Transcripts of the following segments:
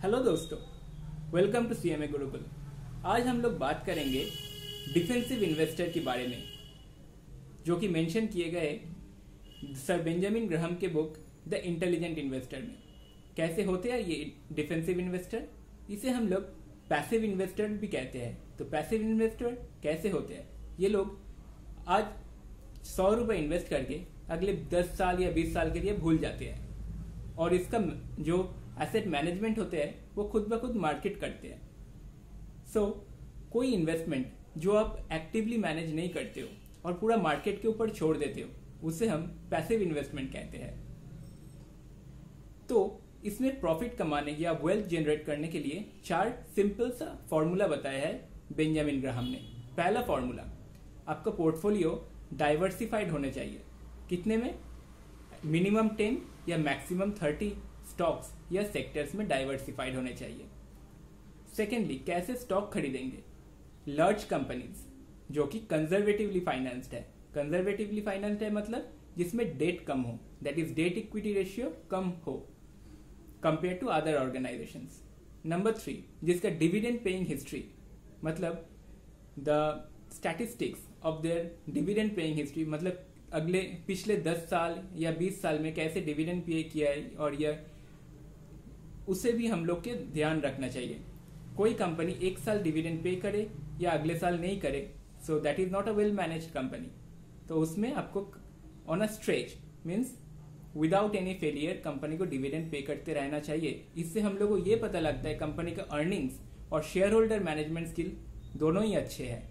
Hello दोस्तों, welcome to CMA Gurukul. आज हम लोग बात करेंगे डिफेंसिव इन्वेस्टर के बारे में, जो कि मेंशन किए गए सर बेंजामिन ग्राहम के बुक द इंटेलिजेंट इन्वेस्टर में। कैसे होते हैं ये डिफेंसिव इन्वेस्टर? इसे हम लोग पैसिव इन्वेस्टर भी कहते हैं। तो पैसिव इन्वेस्टर कैसे होते हैं? ये लोग आज 100 रुपये इन्वेस्ट करके अगले 10 साल या 20 साल के लिए भूल जाते हैं, और इसका जो एसेट मैनेजमेंट होते हैं वो खुद ब खुद मार्केट करते हैं। कोई इन्वेस्टमेंट जो आप एक्टिवली मैनेज नहीं करते हो और पूरा मार्केट के ऊपर छोड़ देते हो, उसे हम पैसिव इन्वेस्टमेंट कहते हैं। तो इसमें प्रॉफिट कमाने या वेल्थ जनरेट करने के लिए 4 सिंपल सा फॉर्मूला बताया है बेंजामिन ग्राहम ने। पहला फॉर्मूला, आपका पोर्टफोलियो डाइवर्सिफाइड होने चाहिए। कितने में? मिनिमम 10 या मैक्सिमम 30 स्टॉक्स या सेक्टर्स में डाइवर्सिफाइड होने चाहिए। सेकेंडली, कैसे स्टॉक खरीदेंगे? लार्ज कंपनीज जो कि कंजर्वेटिवली फाइनेंस्ड है। कंजर्वेटिवली फाइनेंस्ड है मतलब जिसमें डेट कम हो, that is debt equity ratio कम हो compare to other organisations. Number 3, जिसका डिविडेंड पेइंग हिस्ट्री, मतलब the statistics of their dividend paying हिस्ट्री, मतलब पिछले 10 साल या 20 साल में कैसे डिविडेंड पे किया है, और यह उसे भी हम लोग के ध्यान रखना चाहिए। कोई कंपनी एक साल डिविडेंड पे करे या अगले साल नहीं करे, so that is not a well managed company. तो उसमें आपको on a stretch means without any failure company को डिविडेंड पे करते रहना चाहिए। इससे हम लोग को ये पता लगता है कंपनी का अर्निंग्स और शेयर होल्डर मैनेजमेंट स्किल दोनों ही अच्छे हैं।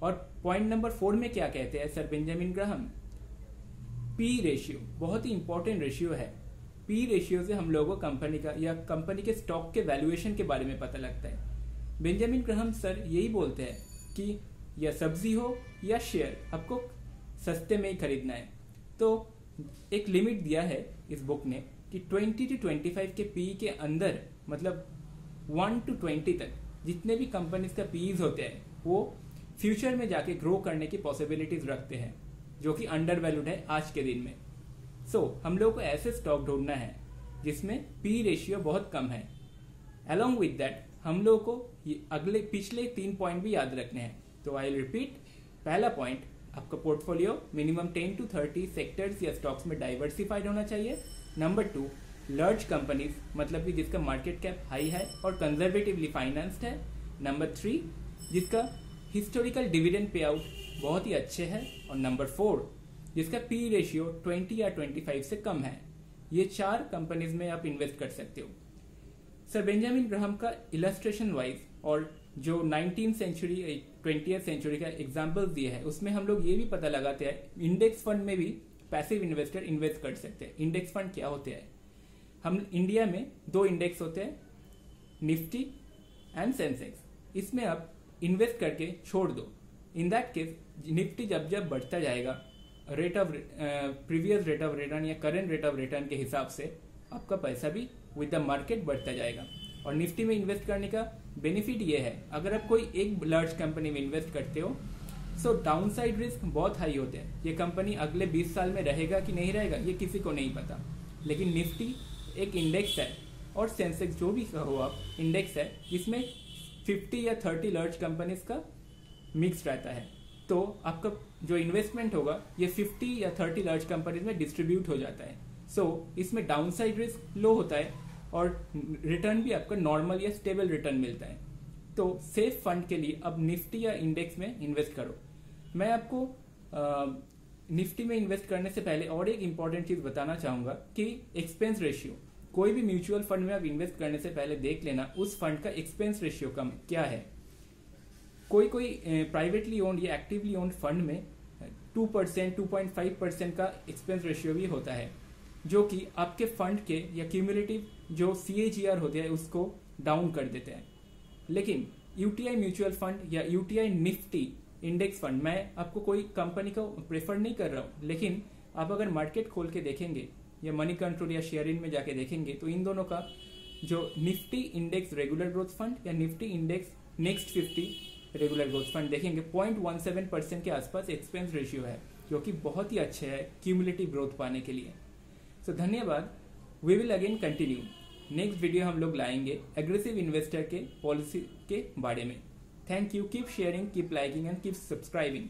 और पॉइंट नंबर 4 में क्या कहते हैं sir Benjamin Graham? P ratio बहुत ही इंपॉर्टेंट रेशियो है। पी रेशियो से हम लोगों को कंपनी का या कंपनी के स्टॉक के वैल्यूएशन के बारे में पता लगता है। बेंजामिन ग्राहम सर यही बोलते हैं कि या सब्जी हो या शेयर, आपको सस्ते में ही खरीदना है। तो एक लिमिट दिया है इस बुक ने कि 20 to 25 के पी के अंदर, मतलब 1 to 20 तक जितने भी कंपनीज का पीज होते हैं वो फ्यूचर में जाके ग्रो करने की पॉसिबिलिटीज रखते हैं, जो कि अंडर वैल्यूड है आज के दिन में। हम लोग को ऐसे स्टॉक ढूंढना है जिसमें पी रेशियो बहुत कम है। अलोंग विद दैट हम लोग को पिछले 3 पॉइंट भी याद रखने हैं। तो आई रिपीट, पहला पॉइंट, आपका पोर्टफोलियो मिनिमम 10 to 30 सेक्टर्स या स्टॉक्स में डाइवर्सिफाइड होना चाहिए। नंबर 2, लार्ज कंपनीज, मतलब कि जिसका मार्केट कैप हाई है और कंजर्वेटिवली फाइनेंस्ड है। नंबर 3, जिसका हिस्टोरिकल डिविडेंड पे आउट बहुत ही अच्छे है। और नंबर 4, जिसका पी रेशियो 20 या 25 से कम है। ये 4 कंपनीज में आप इन्वेस्ट कर सकते हो। सर बेंजामिन ग्राहम का इलस्ट्रेशन वाइज और जो 19th सेंचुरी 20th सेंचुरी का एग्जाम्पल दिए है, उसमें हम लोग ये भी पता लगाते हैं इंडेक्स फंड में भी पैसिव इन्वेस्टर इन्वेस्ट कर सकते हैं। इंडेक्स फंड क्या होते हैं? हम इंडिया में 2 इंडेक्स होते हैं, निफ्टी एंड सेंसेक्स। इसमें आप इन्वेस्ट करके छोड़ दो। इन दैट केस निफ्टी जब बढ़ता जाएगा, प्रीवियस रेट ऑफ रिटर्न या करंट रेट ऑफ रिटर्न के हिसाब से आपका पैसा भी विद द मार्केट बढ़ता जाएगा। और निफ्टी में इन्वेस्ट करने का बेनिफिट ये है, अगर आप कोई एक लार्ज कंपनी में इन्वेस्ट करते हो, सो डाउनसाइड रिस्क बहुत हाई होते हैं। ये कंपनी अगले 20 साल में रहेगा कि नहीं रहेगा ये किसी को नहीं पता। लेकिन निफ्टी एक इंडेक्स है और सेंसेक्स जो भी कहो आप, इंडेक्स है जिसमें 50 या 30 लार्ज कंपनीज का मिक्स रहता है। तो आपका जो इन्वेस्टमेंट होगा ये 50 या 30 लार्ज कंपनीज में डिस्ट्रीब्यूट हो जाता है। इसमें डाउनसाइड रिस्क लो होता है और रिटर्न भी आपका नॉर्मल या स्टेबल रिटर्न मिलता है। तो सेफ फंड के लिए अब निफ्टी या इंडेक्स में इन्वेस्ट करो। मैं आपको निफ्टी में इन्वेस्ट करने से पहले और एक इंपॉर्टेंट चीज बताना चाहूंगा कि एक्सपेंस रेशियो, कोई भी म्यूचुअल फंड में आप इन्वेस्ट करने से पहले देख लेना उस फंड का एक्सपेंस रेशियो कम क्या है। कोई प्राइवेटली ओन्ड या एक्टिवली ओन्ड फंड में 2%, 2.5% का एक्सपेंस रेशियो भी होता है, जो कि आपके फंड के या क्यूमुलेटिव जो CAGR होते हैं उसको डाउन कर देते हैं। लेकिन यूटीआई म्यूचुअल फंड या यूटीआई निफ्टी इंडेक्स फंड, मैं आपको कोई कंपनी को प्रेफर नहीं कर रहा हूं, लेकिन आप अगर मार्केट खोल के देखेंगे या मनी कंट्रोल या शेयरिन में जाके देखेंगे तो इन दोनों का जो Nifty index regular growth fund या Nifty index next 50 regular growth fund देखेंगे 0.17% के आसपास एक्सपेंस रेशियो है, जो कि बहुत ही अच्छे है क्यूमुलेटिव ग्रोथ पाने के लिए। धन्यवाद। We will again continue. Next video हम लोग लाएंगे एग्रेसिव इन्वेस्टर के पॉलिसी के बारे में। Thank you, keep sharing, keep liking and keep subscribing.